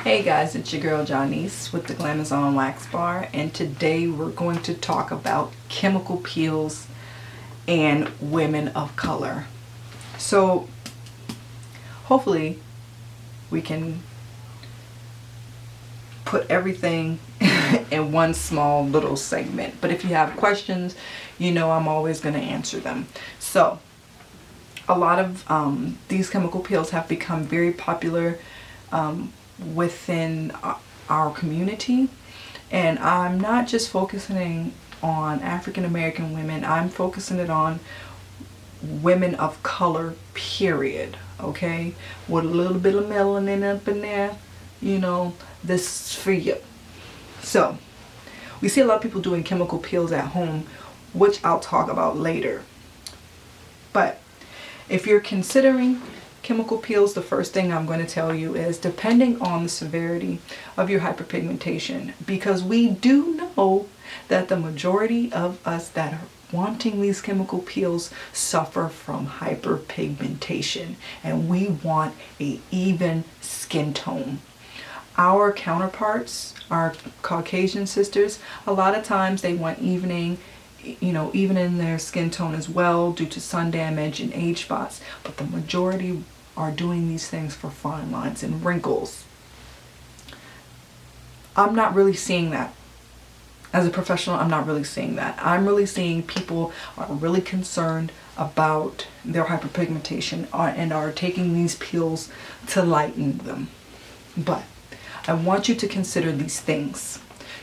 Hey guys, it's your girl Jonyse with the Glamazon Wax Bar, and today we're going to talk about chemical peels and women of color. So hopefully we can put everything in one small little segment. But if you have questions, you know I'm always going to answer them. So a lot of these chemical peels have become very popular within our community, and I'm not just focusing on African American women, I'm focusing it on women of color, period. Okay, with a little bit of melanin up in there, you know, this is for you. So we see a lot of people doing chemical peels at home, which I'll talk about later. But if you're considering chemical peels, the first thing I'm going to tell you is depending on the severity of your hyperpigmentation, because we do know that the majority of us that are wanting these chemical peels suffer from hyperpigmentation, and we want a even skin tone. Our counterparts, our Caucasian sisters, a lot of times they want evening, even in their skin tone as well, due to sun damage and age spots. But the majority are doing these things for fine lines and wrinkles. I'm not really seeing that. As a professional, I'm not really seeing that. I'm really seeing people are really concerned about their hyperpigmentation and are taking these peels to lighten them. But I want you to consider these things.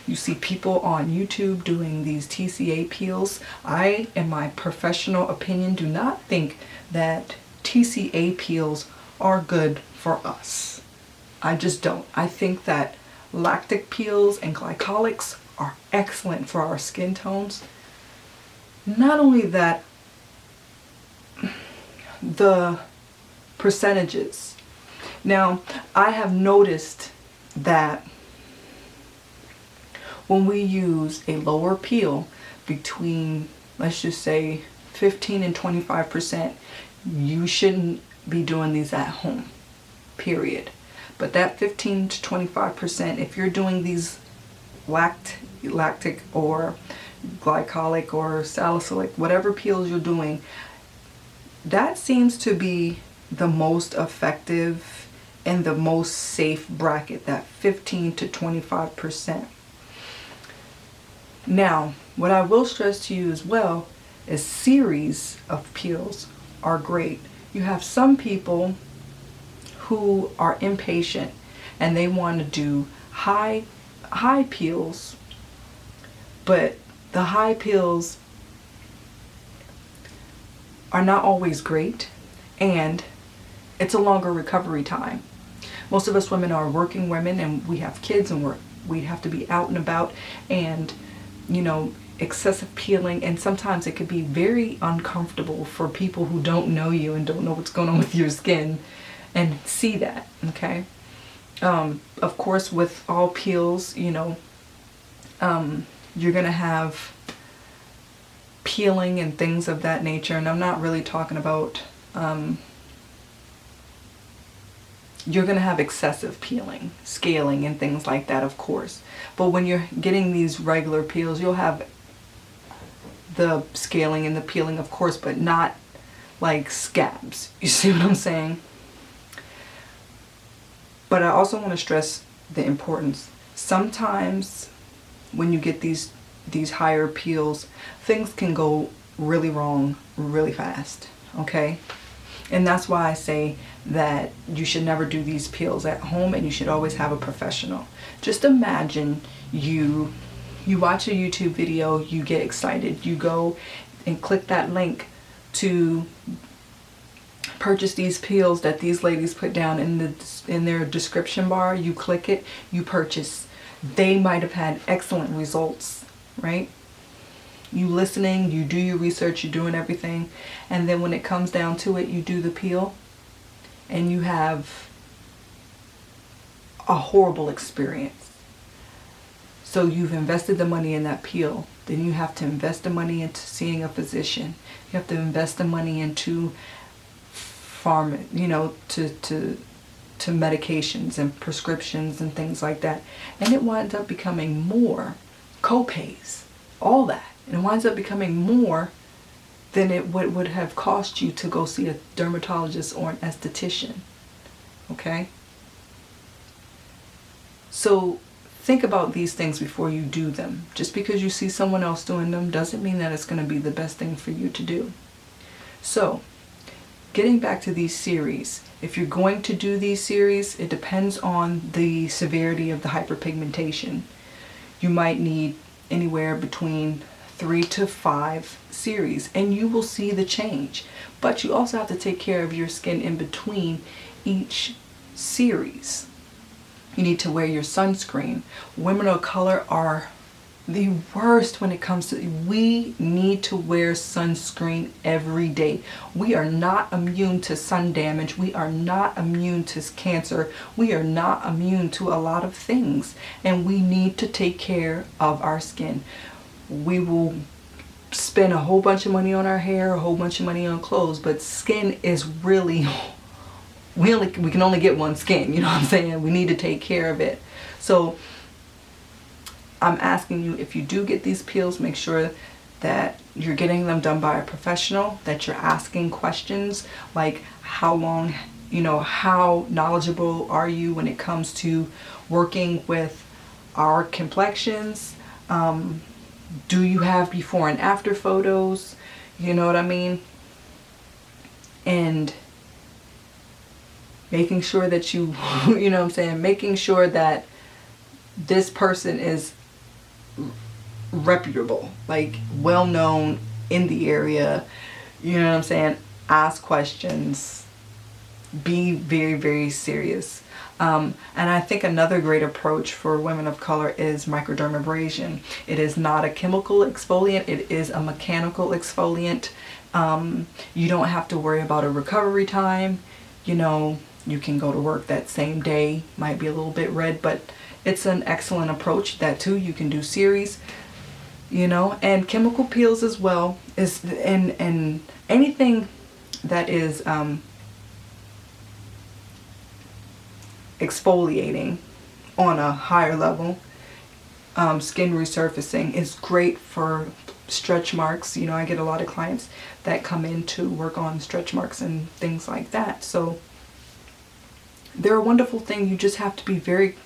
You see people on YouTube doing these TCA peels. I, in my professional opinion, do not think that TCA peels are good for us. I just don't. I think that lactic peels and glycolics are excellent for our skin tones. Not only that, the percentages. Now, I have noticed that when we use a lower peel between, let's just say, 15 and 25%, you shouldn't be doing these at home, period. But that 15 to 25%, if you're doing these lactic or glycolic or salicylic, whatever peels you're doing, that seems to be the most effective and the most safe bracket, that 15 to 25%. Now, what I will stress to you as well is series of peels are great. You have some people who are impatient and they want to do high peels, but the high peels are not always great, and it's a longer recovery time. Most of us women are working women, and we have kids, and we have to be out and about, and excessive peeling, and sometimes it could be very uncomfortable for people who don't know you and don't know what's going on with your skin and see that. Okay, of course, with all peels, you're gonna have peeling and things of that nature, and I'm not really talking about you're going to have excessive peeling, scaling, and things like that, of course. But when you're getting these regular peels, you'll have the scaling and the peeling, of course, but not like scabs. You see what I'm saying? But I also want to stress the importance. Sometimes when you get these higher peels, things can go really wrong really fast, okay? And that's why I say that you should never do these peels at home, and you should always have a professional. Just imagine you watch a YouTube video, you get excited, you go and click that link to purchase these peels that these ladies put down in their description bar. You click it, you purchase. They might have had excellent results, right? You listening, you do your research, you're doing everything, and then when it comes down to it, you do the peel and you have a horrible experience. So you've invested the money in that peel, then you have to invest the money into seeing a physician. You have to invest the money into to to medications and prescriptions and things like that. And it winds up becoming more co-pays, all that. And it winds up becoming more than it would have cost you to go see a dermatologist or an esthetician. Okay? So think about these things before you do them. Just because you see someone else doing them doesn't mean that it's going to be the best thing for you to do. So, getting back to these series, if you're going to do these series, it depends on the severity of the hyperpigmentation. You might need anywhere between 3 to 5 series, and you will see the change. But you also have to take care of your skin in between each series. You need to wear your sunscreen. Women of color are the worst when it comes to, we need to wear sunscreen every day. We are not immune to sun damage. We are not immune to cancer. We are not immune to a lot of things, and we need to take care of our skin. We will spend a whole bunch of money on our hair, a whole bunch of money on clothes, but skin is really, we can only get one skin, you know what I'm saying? We need to take care of it. So I'm asking you, if you do get these peels, make sure that you're getting them done by a professional, that you're asking questions like how long, how knowledgeable are you when it comes to working with our complexions? Do you have before and after photos? You know what I mean? And making sure that you, you know what I'm saying, making sure that this person is reputable, like well known in the area, you know what I'm saying? Ask questions, be very, very serious. And I think another great approach for women of color is microdermabrasion. It is not a chemical exfoliant, it is a mechanical exfoliant. You don't have to worry about a recovery time. You can go to work that same day, might be a little bit red, but it's an excellent approach. That too, you can do series, and chemical peels as well. And anything that is exfoliating on a higher level, skin resurfacing is great for stretch marks. I get a lot of clients that come in to work on stretch marks and things like that. So they're a wonderful thing. You just have to be very,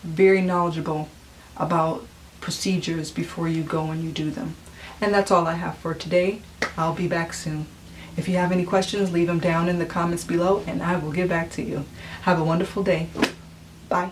very knowledgeable about procedures before you go and you do them. And that's all I have for today. I'll be back soon. If you have any questions, leave them down in the comments below and I will get back to you. Have a wonderful day. Bye.